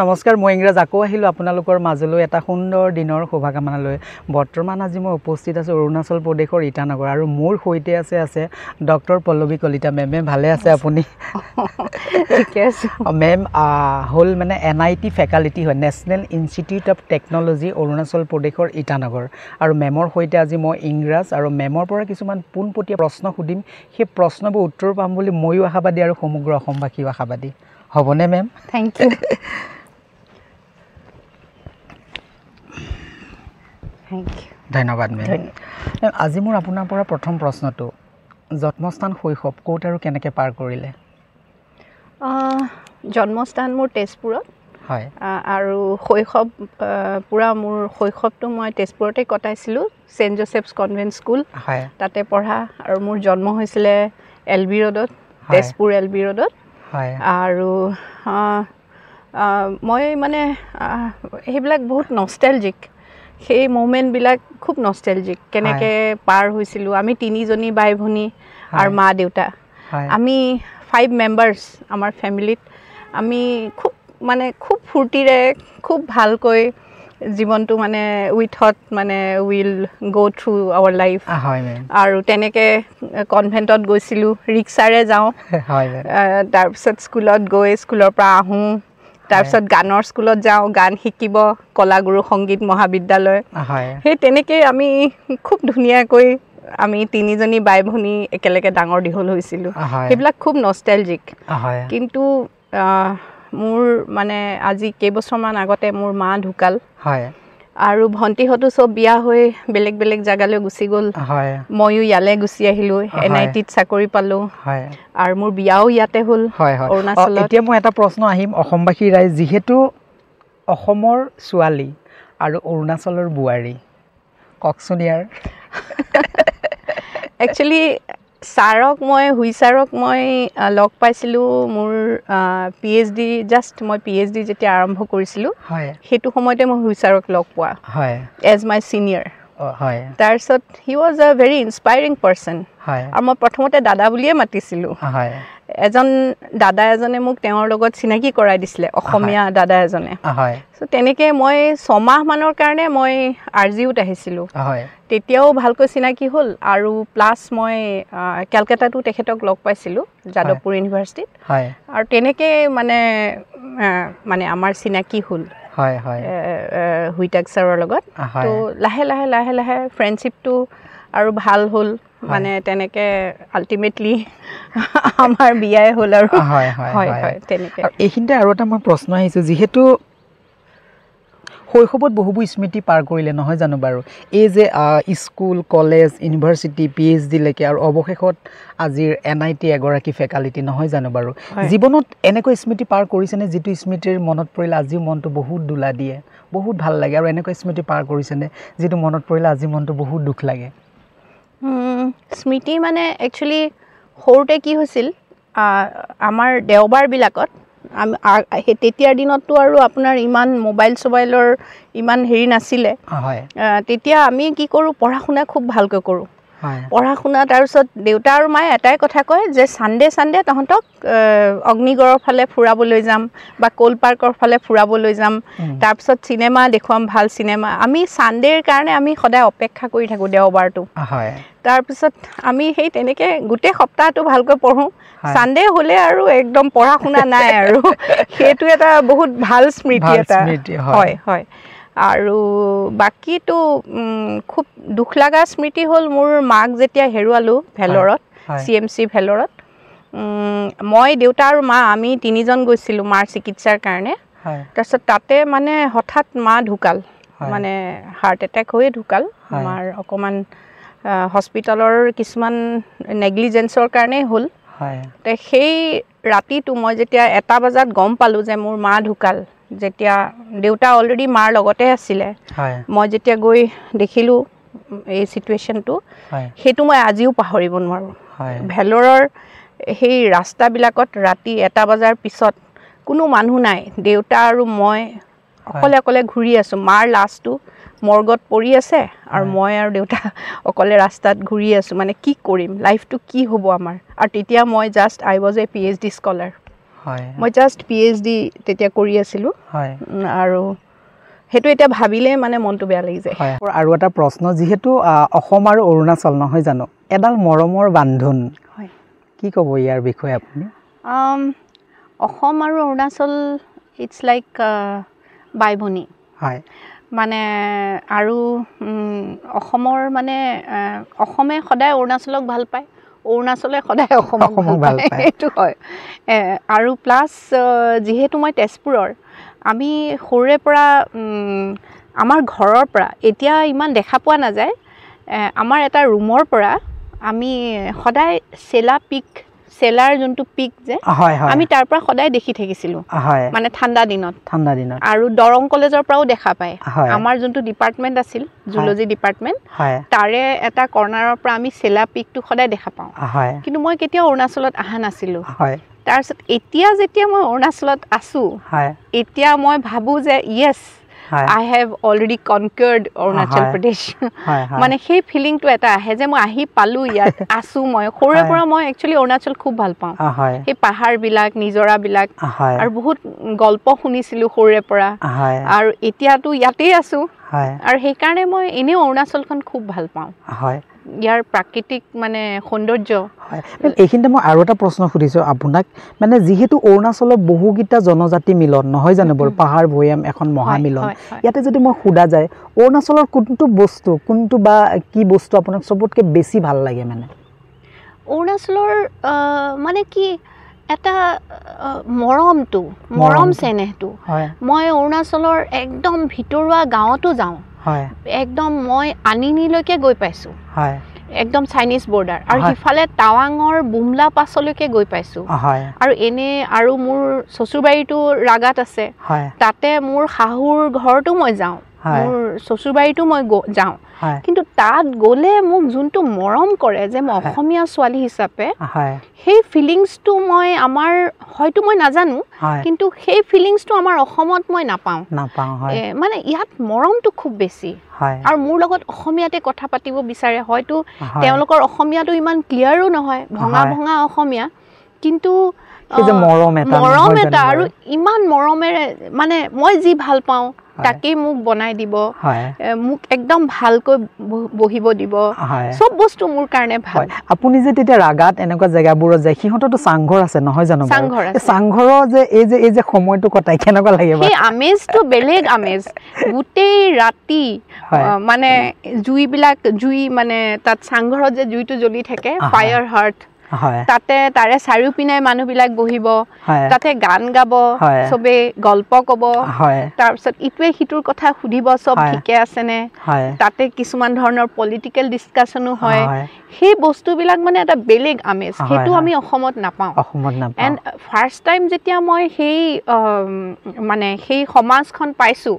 নমস্কাৰ মই ইংৰাজ আকৌ আহিলো আপোনালোকৰ মাজলৈ এটা সুন্দৰ দিনৰ শুভকামনা লৈ বৰ্তমান আজি মই উপস্থিত আছো অৰুণাচল প্ৰদেশৰ ইটানগৰ আৰু মোৰ সৈতে আছে ডক্টৰ পল্লৱী কলিতা মেম ভালে আছে আপুনি ঠিকে আছে মেম হল মানে এনআইটি ফেকাল্টি হয় national institute of technology Arunachal প্ৰদেশৰ ইটানগৰ আৰু মেমৰ সৈতে আজি মই ইংৰাজ আৰু মেমৰ পৰা কিছুমান পোনপটীয়া প্ৰশ্ন সুধিম সেই প্ৰশ্নবোৰ উত্তৰ পাম বুলি ময়ো আশাবাদী আৰু সমগ্ৰ অসমবাসীও আশাবাদী হবনে মেম থ্যাংক ইউ ধন্যবাদ মেম আজি মোৰ আপোনাৰ পৰা প্ৰথম প্ৰশ্নটো জন্মস্থান শৈশৱ ক'ত আৰু কেনেকৈ পাৰ কৰিলে জন্মস্থান মোৰ তেজপুৰত হয় আৰু শৈশৱ পুৰা মোৰ শৈশৱটো মই তেজপুৰতে কটাইছিলোঁ সেন্ট জোসেফছ কনভেন্ট স্কুল হয় তাতে পঢ়া আৰু মোৰ জন্ম হৈছিলে এলবি ৰোডত তেজপুৰ এলবি ৰোডত হয় আৰু মই মানে সেইবিলাক বহুত নষ্টেলজিক সেই মোমেণ্টবিলাক খুব নষ্টেলজিক কেনেকৈ পাৰ হৈছিলোঁ আমি তিনিজনী বাই ভনী আৰু মা দেউতা আমি 5 মেম্বাৰ্ছ আমাৰ ফেমিলিত আমি খুব ফূৰ্তিৰে খুব ভালকৈ জীৱনটো মানে উইথত মানে will go through our life আৰু তেনেকৈ কনভেণ্টত গৈছিলোঁ ৰিক্সাৰে যাওঁ তাৰপিছত স্কুলত গৈ স্কুলৰ পৰা আহোঁ তাৰপিছত গানৰ স্কুলত যাওঁ গান শিকিব কলাগুৰু সংগীত মহাবিদ্যালয় সেই তেনেকৈ আমি খুব ধুনীয়াকৈ আমি তিনিজনী বাই ভনী একেলগে ডাঙৰ দীঘল হৈছিলোঁ সেইবিলাক খুব নষ্টেলজিক কিন্তু মোৰ মানে আজি কেইবছৰমান আগতে মোৰ মা ঢুকাল আৰু ভণ্টিহঁতো চব বিয়া হৈ বেলেগ বেলেগ জেগালৈ গুচি গ'ল ময়ো ইয়ালৈ গুচি আহিলোঁ এনআইটিত চাকৰি পালোঁ আৰু মোৰ বিয়াও ইয়াতে হ'ল অৰুণাচলত এতিয়া মই এটা প্ৰশ্ন আহিম অসমবাসী ৰাইজ যিহেতু অসমৰ ছোৱালী আৰু অৰুণাচলৰ বোৱাৰী কওকচোন ইয়াৰ একচুৱেলি হুই ছাৰক মই লগ পাইছিলোঁ মোৰ PhD মই PhD যেতিয়া আৰম্ভ কৰিছিলোঁ সেইটো সময়তে মই হুই ছাৰক লগ পোৱা এজ মাই ছিনিয়ৰ তাৰপিছত হি ৱাজ আ ভেৰি ইনস্পাইৰিং পাৰ্চন আৰু মই প্ৰথমতে দাদা বুলিয়ে মাতিছিলোঁ দাদা এজনে মোক তেওঁৰ লগত চিনাকি কৰাই দিছিলে অসমীয়া দাদা এজনে চ' তেনেকৈ মই 6 মাহমানৰ কাৰণে মই RGUত আহিছিলোঁ তেতিয়াও ভালকৈ চিনাকি হ'ল আৰু প্লাছ মই কেলকাতাতো তেখেতক লগ পাইছিলোঁ যাদৱপুৰ ইউনিভাৰ্চিটিত আৰু তেনেকৈ মানে আমাৰ চিনাকি হ'ল হুইটাক ছাৰৰ লগত তো লাহে লাহে ফ্ৰেণ্ডশ্বিপটো আৰু ভাল হ'ল মানে তেনেকৈ আল্টিমেটলি আমাৰ বিয়াই হ'ল আৰু তেনেকৈ এইখিনিতে আৰু এটা মই প্ৰশ্ন আহিছোঁ যিহেতু শৈশৱত বহুবোৰ স্মৃতি পাৰ কৰিলে নহয় জানো বাৰু এই যে স্কুল কলেজ ইউনিভাৰ্চিটি PhD লৈকে আৰু অৱশেষত আজিৰ NIT এগৰাকী ফেকাল্টি নহয় জানো বাৰু জীৱনত এনেকৈ স্মৃতি পাৰ কৰিছেনে যিটো স্মৃতিৰ মনত পৰিলে আজিও মনটো বহুত দোলা দিয়ে বহুত ভাল লাগে আৰু এনেকৈ স্মৃতি পাৰ কৰিছেনে যিটো মনত পৰিলে আজি মনটো বহুত দুখ লাগে স্মৃতি মানে একচুৱেলি সৰুতে কি হৈছিল আমাৰ দেওবাৰবিলাকত তেতিয়াৰ দিনততো আৰু আপোনাৰ ইমান মোবাইলৰ ইমান হেৰি নাছিলে তেতিয়া আমি কি কৰোঁ পঢ়া শুনা খুব ভালকৈ কৰোঁ পঢ়া শুনা তাৰপিছত দেউতা আৰু মায়ে এটাই কথা কয় যে চানডে তহঁতক অগ্নিগড়ৰ ফালে ফুৰাবলৈ যাম বা কোল পাৰ্কৰ ফালে ফুৰাবলৈ যাম তাৰপিছত চিনেমা দেখুৱাম ভাল চিনেমা আমি চানডেৰ কাৰণে আমি সদায় অপেক্ষা কৰি থাকোঁ দেওবাৰটো তাৰপিছত আমি সেই তেনেকৈ গোটেই সপ্তাহটো ভালকৈ পঢ়োঁ চানডে হ'লে আৰু একদম পঢ়া শুনা নাই আৰু সেইটো এটা বহুত ভাল স্মৃতি এটা হয় আৰু বাকীটো খুব দুখ লগা স্মৃতি হ'ল মোৰ মাক যেতিয়া হেৰুৱালোঁ ভেলৰত CMC ভেলৰত মই দেউতা আৰু মা আমি তিনিজন গৈছিলোঁ মাৰ চিকিৎসাৰ কাৰণে তাৰপিছত তাতে মানে হঠাৎ মা ঢুকাল মানে হাৰ্ট এটেক হৈয়ে ঢুকাল আমাৰ অকণমান হস্পিটেলৰ কিছুমান নেগলিজেন্সৰ কাৰণেই হ'ল সেই ৰাতিটো মই যেতিয়া 1 বজাত গম পালোঁ যে মোৰ মা ঢুকাল যেতিয়া দেউতা অলৰেডি মাৰ লগতে আছিলে মই যেতিয়া গৈ দেখিলোঁ এই চিটুৱেশ্যনটো সেইটো মই আজিও পাহৰিব নোৱাৰোঁ ভেলৰৰ সেই ৰাস্তাবিলাকত ৰাতি 1 বজাৰ পিছত কোনো মানুহ নাই দেউতা আৰু মই অকলে ঘূৰি আছোঁ মাৰ লাছটো মৰ্গত পৰি আছে আৰু মই আৰু দেউতা অকলে ৰাস্তাত ঘূৰি আছোঁ মানে কি কৰিম লাইফটো কি হ'ব আমাৰ আৰু তেতিয়া মই just I was a PhD scholar হয় মই জাষ্ট PhD তেতিয়া কৰি আছিলোঁ হয় আৰু সেইটো এতিয়া ভাবিলে মানে মনটো বেয়া লাগি যায় হয় আৰু এটা প্ৰশ্ন যিহেতু অসম আৰু অৰুণাচল নহয় জানো এডাল মৰমৰ বান্ধোন হয় কি ক'ব ইয়াৰ বিষয়ে আপুনি অসম আৰু অৰুণাচল ইটছ লাইক বাই ভনী হয় মানে আৰু অসমৰ মানে অসমে সদায় অৰুণাচলক ভাল পায় অৰুণাচলে সদায় অসমক ভাল পায় এইটো হয় আৰু প্লাছ যিহেতু মই তেজপুৰৰ আমি সৰুৰে পৰা আমাৰ ঘৰৰ পৰা এতিয়া ইমান দেখা পোৱা নাযায় আমাৰ এটা ৰুমৰ পৰা আমি সদায় চেলাৰ যোনটো পিক যে আমি তাৰ পৰা সদায় দেখি থাকিছিলোঁ মানে ঠাণ্ডা দিনত আৰু দৰং কলেজৰ পৰাও দেখা পায় আমাৰ যোনটো ডিপাৰ্টমেণ্ট আছিল জুলজি ডিপাৰ্টমেণ্ট তাৰে এটা কৰ্নাৰৰ পৰা আমি চেলা পিকটো সদায় দেখা পাওঁ কিন্তু মই কেতিয়াও অৰুণাচলত অহা নাছিলোঁ তাৰপিছত এতিয়া যেতিয়া মই অৰুণাচলত আছোঁ এতিয়া মই ভাবোঁ যে য়েছ I have already conquered Arunachal Pradesh মানে সেই ফিলিংটো এটা আহে যে মই আহি পালোঁ ইয়াত আছোঁ মই সৰুৰে পৰা মই একচুৱেলি অৰুণাচল খুব ভাল পাওঁ সেই পাহাৰবিলাক নিজৰাবিলাক আৰু বহুত গল্প শুনিছিলোঁ সৰুৰে পৰা আৰু এতিয়াতো ইয়াতেই আছোঁ আৰু সেইকাৰণে মই এনেও অৰুণাচলখন খুব ভাল পাওঁ ইয়াৰ প্ৰাকৃতিক মানে সৌন্দৰ্য এইখিনিতে মই আৰু এটা প্ৰশ্ন সুধিছোঁ আপোনাক মানে যিহেতু অৰুণাচলৰ বহুকেইটা জনজাতি মিলন নহয় জানো বাৰু পাহাৰ ভৈয়াম এখন মহামিলন ইয়াতে যদি মই সোধা যায় অৰুণাচলৰ কোনটো বা কি বস্তু আপোনাক চবতকৈ বেছি ভাল লাগে মানে অৰুণাচলৰ মানে কি এটা মৰম চেনেহটো মই অৰুণাচলৰ একদম ভিতৰুৱা গাঁৱতো যাওঁ একদম মই আনিনীলৈকে গৈ পাইছোঁ একদম চাইনিজ বৰ্ডাৰ আৰু সিফালে টাৱাঙৰ বুমলা পাছলৈকে গৈ পাইছোঁ আৰু আৰু মোৰ চচুৰবাৰীটো ৰাগাত আছে তাতে মোৰ শাহুৰ ঘৰতো মই যাওঁ মোৰ চচুৰবাৰীতো মই যাওঁ কিন্তু তাত গ'লে মোক যোনটো মৰম কৰে যে মই অসমীয়া ছোৱালী হিচাপে সেই ফিলিংছটো মই আমাৰ হয়তো মই নাজানো কিন্তু সেই ফিলিংছটো আমাৰ অসমত মই নাপাওঁ মানে ইয়াত মৰমটো খুব বেছি আৰু মোৰ লগত অসমীয়াতে কথা পাতিব বিচাৰে হয়তো তেওঁলোকৰ অসমীয়াটো ইমান ক্লিয়াৰো নহয় ভঙা অসমীয়া কিন্তু মৰম এটা আৰু ইমান মৰমেৰে মানে মই যি ভাল পাওঁ তাকেই মোক বনাই দিব মোক একদম ভালকৈ বহিব দিব সব বস্তু মোৰ কাৰণে ভাল আপুনি যে তেতিয়া ৰাগাত এনেকুৱা জেগাবোৰত যায় সিহঁতৰতো চাংঘৰ আছে নহয় জানো চাংঘৰৰ যে এই যে সময়টো কটাই কেনেকুৱা লাগে সেই আমেজটো বেলেগ আমেজ গোটেই ৰাতি মানে জুই মানে তাত চাংঘৰত যে জুইটো জ্বলি থাকে ফায়াৰ হাৰ্ট তাতে তাৰে চাৰিওপিনে মানুহবিলাক বহিব তাতে গান গাব চবে গল্প ক'ব তাৰপিছত ইটোৱে সিটোৰ কথা সুধিব চব ঠিকে আছেনে তাতে কিছুমান ধৰণৰ পলিটিকেল ডিছকাশ্যনো হয় সেই বস্তুবিলাক মানে এটা বেলেগ আমেজ সেইটো আমি অসমত নাপাওঁ এণ্ড ফাৰ্ষ্ট টাইম যেতিয়া মই সেই সমাজখন পাইছোঁ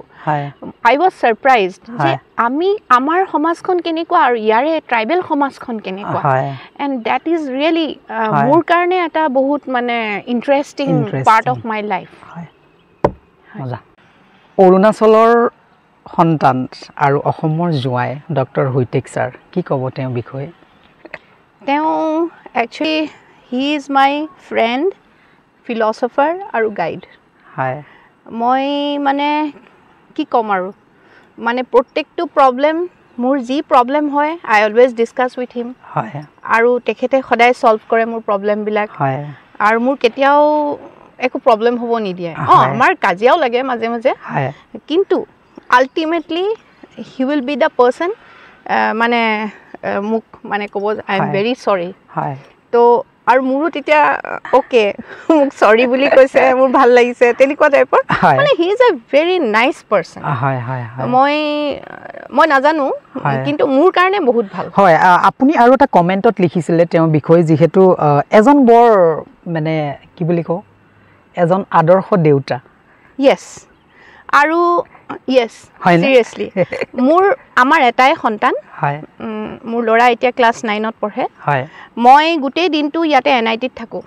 I was surprised যে আমাৰ সমাজখন কেনেকুৱা আৰু ইয়াৰে ট্ৰাইবেল সমাজখন কেনেকুৱা and that is really মোৰ কাৰণে এটা বহুত মানে interesting part of my life অৰুণাচলৰ সন্তান আৰু অসমৰ জোঁৱাই ডক্টৰ হৈতেক ছাৰ কি ক'ব তেওঁৰ বিষয়ে তেওঁ actually he is my friend philosopher আৰু গাইড মই মানে কি ক'ম আৰু মানে প্ৰত্যেকটো প্ৰব্লেম মোৰ যি প্ৰব্লেম হয় আই অলৱেজ ডিছকাছ উইথ হিম আৰু তেখেতে সদায় ছল্ভ কৰে মোৰ প্ৰব্লেমবিলাক আৰু মোৰ কেতিয়াও একো প্ৰব্লেম হ'ব নিদিয়ে আমাৰ কাজিয়াও লাগে মাজে মাজে কিন্তু ultimately he will be the person মানে মোক মানে ক'ব আই এম ভেৰি চৰি তো আৰু মোৰো তেতিয়া অ'কে মোক চৰি বুলি কৈছে মোৰ ভাল লাগিছে তেনেকুৱা টাইপৰ মানে he is a very nice person মই নাজানো কিন্তু মোৰ কাৰণে বহুত ভাল হয় আপুনি আৰু এটা কমেণ্টত লিখিছিলে তেওঁৰ বিষয়ে যিহেতু এজন বৰ মানে কি বুলি কওঁ এজন আদৰ্শ দেউতা য়েছ আৰু য়েছ চিৰিয়াছলি আমাৰ এটাই সন্তান মোৰ ল'ৰা এতিয়া ক্লাছ 9ত পঢ়ে মই গোটেই দিনটো ইয়াতে NITত থাকোঁ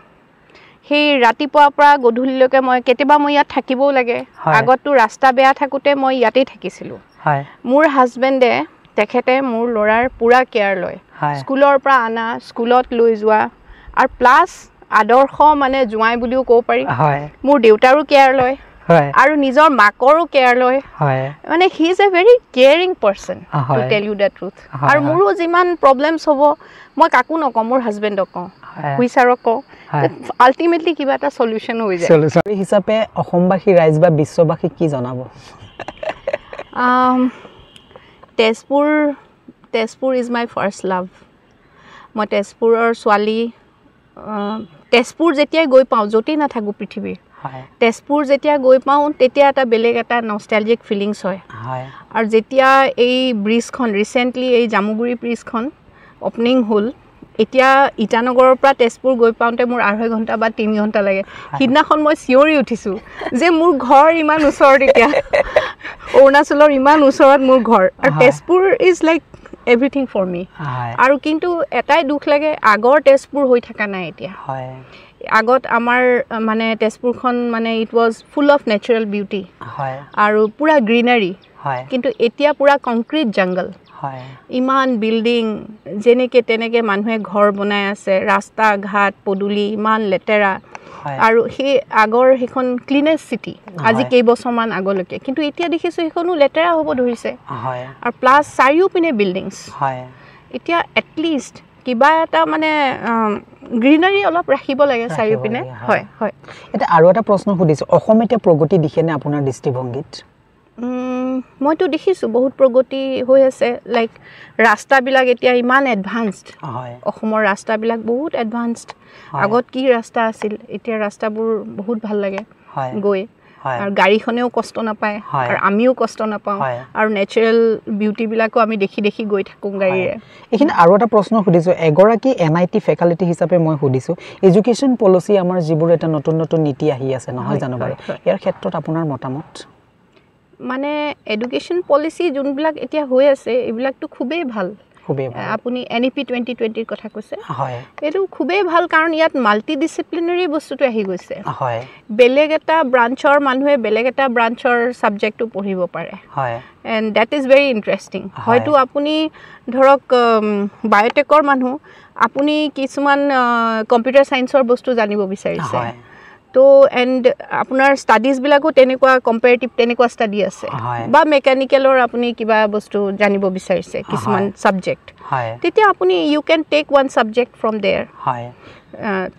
সেই ৰাতিপুৱাৰ পৰা গধূলিলৈকে কেতিয়াবা মই ইয়াত থাকিবও লাগে আগততো ৰাস্তা বেয়া থাকোঁতে মই ইয়াতেই থাকিছিলোঁ মোৰ হাজবেণ্ডে তেখেতে মোৰ ল'ৰাৰ পুৰা কেয়াৰ লয় স্কুলৰ পৰা আনা স্কুলত লৈ যোৱা আৰু প্লাছ আদৰ্শ মানে জুৱাই বুলিও ক'ব পাৰি হয় মোৰ দেউতাৰো কেয়াৰ লয় হয় আৰু নিজৰ মাকৰো কেয়াৰ লয় হয় মানে he is a very caring person to tell you the truth আৰু মোৰো যিমান প্ৰব্লেমছ হ'ব মই কাকো নকওঁ মোৰ হাজবেণ্ডক কওঁ হুইচাৰক কওঁ আল্টিমেটলি কিবা এটা সলিউশন হৈ যায় সলিউশন হিচাপে অসমবাসী ৰাইজ বা বিশ্ববাসী কি জনাব তেজপুৰ ইজ মাই ফাৰ্ষ্ট লাভ মই তেজপুৰৰ ছোৱালী তেজপুৰ যেতিয়া গৈ পাওঁ য'তেই নাথাকো পৃথিৱীৰ তেজপুৰ যেতিয়া গৈ পাওঁ তেতিয়া এটা বেলেগ এটা নষ্টালজিক ফিলিংছ হয় আৰু যেতিয়া এই ব্ৰিজখন ৰিচেণ্টলি এই জামুগুৰি ব্ৰিজখন অপেনিং হ'ল এতিয়া ইটানগৰৰ পৰা তেজপুৰ গৈ পাওঁতে মোৰ 2.5 ঘণ্টা বা 3 ঘণ্টা লাগে সিদিনাখন মই চিঞৰি উঠিছোঁ যে মোৰ ঘৰ ইমান ওচৰত এতিয়া অৰুণাচলৰ ইমান ওচৰত মোৰ ঘৰ আৰু Tezpur is like everything for me আৰু কিন্তু এটাই দুখ লাগে আগৰ তেজপুৰ হৈ থকা নাই এতিয়া আগত আমাৰ মানে তেজপুৰখন মানে it was full of natural beauty আৰু পুৰা গ্ৰীনাৰী কিন্তু এতিয়া পুৰা কংক্ৰিট জংগল ইমান বিল্ডিং যেনেকে তেনেকে মানুহে ঘৰ বনাই আছে ৰাস্তা ঘাট পদুলি ইমান লেতেৰা আৰু সেই আগৰ সেইখন ক্লিনেষ্ট চিটি আজি কেইবছৰমান আগলৈকে কিন্তু এতিয়া দেখিছোঁ সেইখনো লেতেৰা হ'ব ধৰিছে আৰু প্লাছ চাৰিওপিনে বিল্ডিংছ এতিয়া এটলিষ্ট কিবা এটা মানে গ্ৰীনাৰী অলপ ৰাখিব লাগে চাৰিওপিনে হয় হয় এটা আৰু এটা প্ৰশ্ন সুধিছোঁ অসম এতিয়া প্ৰগতি দিছেনে আপোনাৰ দৃষ্টিভংগীত মইতো দেখিছোঁ বহুত প্ৰগতি হৈ আছে লাইক ৰাস্তাবিলাক এতিয়া ইমান এডভান্সড অসমৰ ৰাস্তাবিলাক বহুত এডভান্সড আগত কি ৰাস্তা আছিল এতিয়া ৰাস্তাবোৰ বহুত ভাল লাগে গৈ আৰু গাড়ীখনেও কষ্ট নাপায় আৰু আমিও কষ্ট নাপাওঁ আৰু নেচাৰেল বিউটিবিলাকো আমি দেখি দেখি গৈ থাকোঁ গাড়ীৰে এইখিনি আৰু এটা প্ৰশ্ন সুধিছোঁ এগৰাকী NIT ফেকাল্টি হিচাপে মই সুধিছোঁ এডুকেশ্যন পলিচি আমাৰ যিবোৰ এটা নতুন নতুন নীতি আহি আছে নহয় জানো বাৰু ইয়াৰ ক্ষেত্ৰত আপোনাৰ মতামত মানে এডুকেশ্যন পলিচি যোনবিলাক এতিয়া হৈ আছে এইবিলাকতো খুবেই ভাল আপুনি NEP 2020 কথা কৈছে এইটো খুবেই ভাল কাৰণ ইয়াত মাল্টি ডিচিপ্লিনাৰী বস্তুটো আহি গৈছে বেলেগ এটা ব্ৰাঞ্চৰ মানুহে বেলেগ এটা ব্ৰাঞ্চৰ ছাবজেক্টটো পঢ়িব পাৰে and that is very interesting হয়তো আপুনি ধৰক বায়'টেকৰ মানুহ আপুনি কিছুমান কম্পিউটাৰ ছায়েন্সৰ বস্তু জানিব বিচাৰিছে তো এণ্ড আপোনাৰ ষ্টাডিজবিলাকো তেনেকুৱা কম্পেৰেটিভ তেনেকুৱা ষ্টাডি আছে বা মেকানিকেলৰ আপুনি কিবা বস্তু জানিব বিচাৰিছে কিছুমান ছাবজেক্ট তেতিয়া আপুনি you can take one subject from there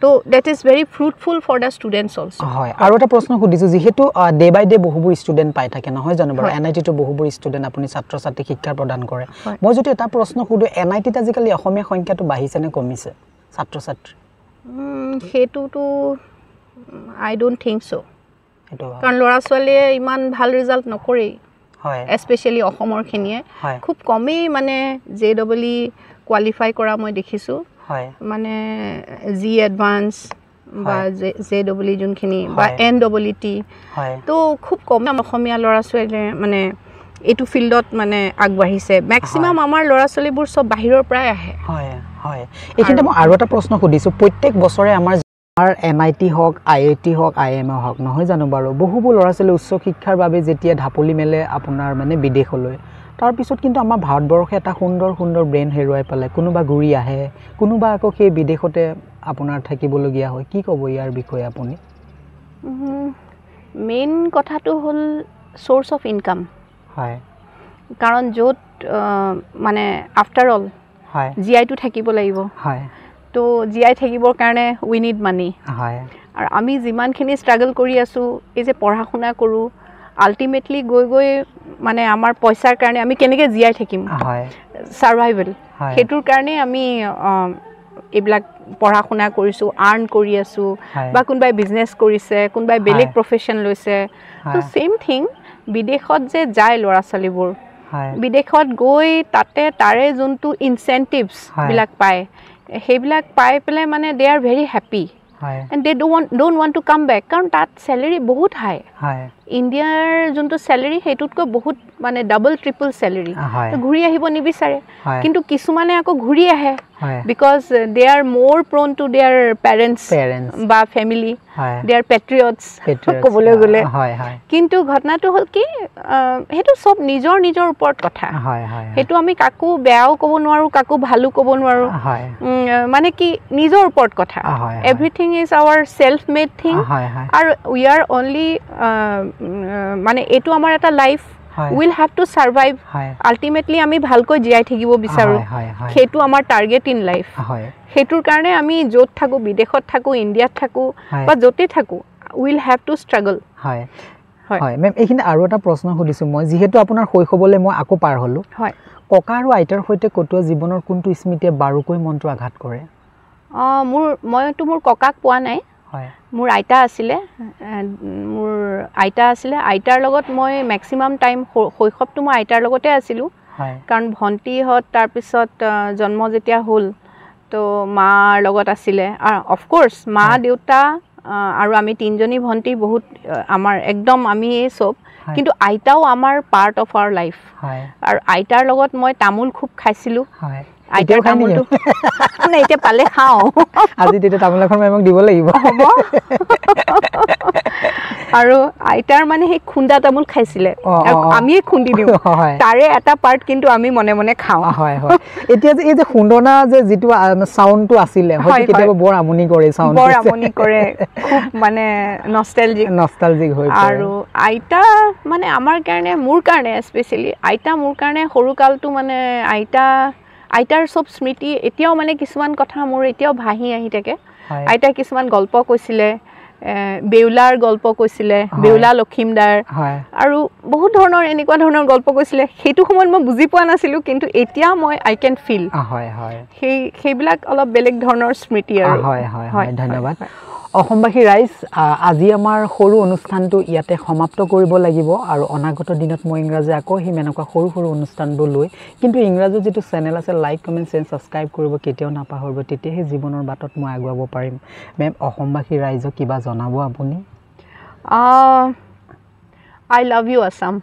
তো that is very fruitful for the students also' হয় আৰু এটা প্ৰশ্ন সুধিছোঁ যিহেতু ডে বাই ডে বহুবোৰ ষ্টুডেণ্ট পাই থাকে নহয় জানো বাৰু NITতো বহুবোৰ ষ্টুডেণ্ট আপুনি ছাত্ৰ ছাত্ৰীক শিক্ষা প্ৰদান কৰে মই যদি এটা প্ৰশ্ন সুধোঁ NITত আজিকালি অসমীয়া সংখ্যাটো বাঢ়িছে নে কমিছে ছাত্ৰ ছাত্ৰী সেইটোতো I don't think so. কাৰণ ল'ৰা ছোৱালীয়ে ইমান ভাল ৰিজাল্ট নকৰেই এস্পেচিয়েলি অসমৰখিনিয়ে খুব কমেই মানে JEE কোৱালিফাই কৰা মই দেখিছোঁ মানে জি এডভান্স বা JEE যোনখিনি বা NEET তো খুব কম অসমীয়া ল'ৰা ছোৱালীয়ে মানে এইটো ফিল্ডত মানে আগবাঢ়িছে মেক্সিমাম আমাৰ ল'ৰা ছোৱালীবোৰ চব বাহিৰৰ পৰাই আহে এইখিনিতে মই আৰু এটা প্ৰশ্ন সুধিছোঁ প্ৰত্যেক বছৰে আমাৰ NIT হওক IIT হওক IIM হওক নহয় জানো বাৰু বহুবোৰ ল'ৰা ছোৱালী উচ্চ শিক্ষাৰ বাবে যেতিয়া ঢাপলি মেলে আপোনাৰ মানে বিদেশলৈ তাৰপিছত কিন্তু আমাৰ ভাৰতবৰ্ষে এটা সুন্দৰ সুন্দৰ ব্ৰেইন হেৰুৱাই পেলাই কোনোবা ঘূৰি আহে কোনোবা আকৌ সেই বিদেশতে আপোনাৰ থাকিবলগীয়া হয় কি ক'ব ইয়াৰ বিষয়ে আপুনি মেইন কথাটো হ'ল চ'ৰ্চ অফ ইনকাম হয় কাৰণ য'ত মানে আফটাৰ অল GI টো থাকিব লাগিব হয় তো জীয়াই থাকিবৰ কাৰণে উই নিড মানি আৰু আমি যিমানখিনি ষ্ট্ৰাগল কৰি আছোঁ এই যে পঢ়া শুনা কৰোঁ আল্টিমেটলি গৈ গৈ মানে আমাৰ পইচাৰ কাৰণে আমি কেনেকৈ জীয়াই থাকিম ছাৰ্ভাইভেল সেইটোৰ কাৰণে আমি এইবিলাক পঢ়া শুনা কৰিছোঁ আৰ্ণ কৰি আছোঁ বা কোনোবাই বিজনেছ কৰিছে কোনোবাই বেলেগ প্ৰফেশ্যন লৈছে তো ছেইম থিং বিদেশত যে যায় ল'ৰা ছোৱালীবোৰ বিদেশত গৈ তাৰে যোনটো ইনচেণ্টিভছবিলাক পায় সেইবিলাক পাই পেলাই মানে they are very happy and they don't want to come back কাৰণ তাত চেলেৰি বহুত হাই ইণ্ডিয়াৰ যোনটো চেলেৰি সেইটোতকৈ বহুত মানে ডাবল ট্ৰিপল চেলেৰি ঘূৰি আহিব নিবিচাৰে কিন্তু কিছুমানে আকৌ ঘূৰি আহে বিকজ দে আৰ মোৰ প্ৰোন টু দেয়াৰ পেৰেণ্টছ বা ফেমিলি দে আৰ পেট্ৰিয়টছ ক'বলৈ গ'লে কিন্তু ঘটনাটো হ'ল কি সেইটো চব নিজৰ নিজৰ ওপৰত কথা সেইটো আমি কাকো বেয়াও ক'ব নোৱাৰোঁ কাকো ভালো ক'ব নোৱাৰোঁ মানে কি নিজৰ ওপৰত কথা everything is our self made thing আৰু উই আৰ অনলি মানে এইটো আমাৰ এটা life will have to survive ultimately আমি ভালকৈ জীয়াই থাকিব বিচাৰোঁ সেইটো আমাৰ টাৰ্গেট ইন লাইফ সেইটোৰ কাৰণে আমি য'ত থাকোঁ বিদেশত থাকোঁ ইণ্ডিয়াত থাকোঁ বা য'তেই থাকোঁ উইল হেভ টু ষ্ট্ৰাগল হয় মেম এইখিনি আৰু এটা প্ৰশ্ন সুধিছোঁ মই যিহেতু আপোনাৰ শৈশৱলৈ মই আকৌ পাৰ হ'লোঁ হয় ককা আৰু আইতাৰ সৈতে কটোৱা জীৱনৰ কোনটো স্মৃতিয়ে বাৰুকৈ মনটো আঘাত কৰে মইতো মোৰ ককাক পোৱা নাই মোৰ আইতা আছিলে আইতাৰ লগত মই মেক্সিমাম টাইম শৈশৱটো মই আইতাৰ লগতে আছিলোঁ কাৰণ ভণ্টিহঁত তাৰপিছত জন্ম যেতিয়া হ'ল তো মাৰ লগত আছিলে অফক'ৰ্ছ মা দেউতা আৰু আমি তিনিজনী ভণ্টি বহুত আমাৰ একদম আমি চব কিন্তু আইতাও আমাৰ পাৰ্ট অফ আৱাৰ লাইফ আৰু আইতাৰ লগত মই তামোল খুব খাইছিলোঁ আইতাৰ তামোলটো মানে এতিয়া পালে খাওঁ আজি তেতিয়া তামোল এখন মেমক দিব লাগিব হ'ব আৰু আইতাৰ মানে সেই খুন্দা তামোল খাইছিলে আমিয়ে খুন্দি দিওঁ তাৰে এটা পাৰ্ট কিন্তু আমি মনে মনে খাওঁ হয় এতিয়া যে এই যে খুন্দনা যে যিটো চাউণ্ডটো আছিলে হয়তো কেতিয়াবা বৰ আমনি কৰে চাউণ্ড বৰ আমনি কৰে খুব মানে নষ্টালজিক হৈ পৰে আৰু আইতা মানে আমাৰ কাৰণে মোৰ কাৰণে স্পেচিয়েলি আইতা মোৰ কাৰণে সৰুকালটো মানে আইতাৰ চব স্মৃতি এতিয়াও মানে কিছুমান কথা মোৰ এতিয়াও ভাহি আহি থাকে আইতাই কিছুমান গল্প কৈছিলে বেউলাৰ গল্প কৈছিলে বেউলা লক্ষীমদাৰ আৰু বহুত ধৰণৰ এনেকুৱা ধৰণৰ গল্প কৈছিলে সেইটো সময়ত মই বুজি পোৱা নাছিলোঁ কিন্তু এতিয়া মই আই কেন ফিল সেইবিলাক অলপ বেলেগ ধৰণৰ স্মৃতি আৰু হয় ধন্যবাদ অসমবাসী ৰাইজ আজি আমাৰ সৰু অনুষ্ঠানটো ইয়াতে সমাপ্ত কৰিব লাগিব আৰু অনাগত দিনত মই ইংৰাজী আকৌ আহিম এনেকুৱা সৰু সৰু অনুষ্ঠানবোৰ লৈ কিন্তু ইংৰাজীৰ যিটো চেনেল আছে লাইক কমেণ্ট শ্বেয়াৰ ছাবস্ক্ৰাইব কৰিব কেতিয়াও নাপাহৰিব তেতিয়াহে জীৱনৰ বাটত মই আগুৱাব পাৰিম মেম অসমবাসী ৰাইজক কিবা জনাব আপুনি I love you Assam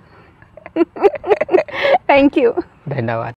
thank you ধন্যবাদ